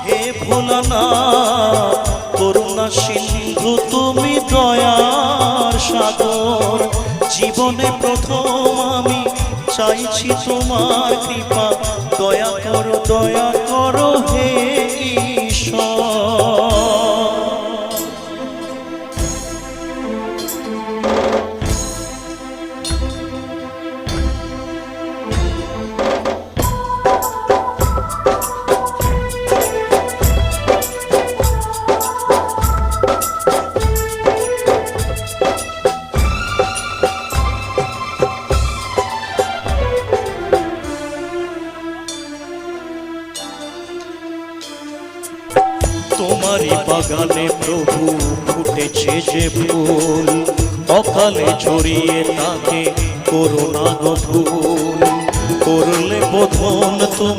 হে ভোলানা করুণা সিন্ধু তুমি দয়ার সাগর, জীবনে প্রথম আমি চাইছি তোমার কৃপা, দয়া করো হে ঈশ্বর। তোমারই বাগানে প্রভু ফুটেছে যে ফুল, অকালে ছড়িয়ে তাকে করুণা গো ভুল, করলে বোধন তুমি।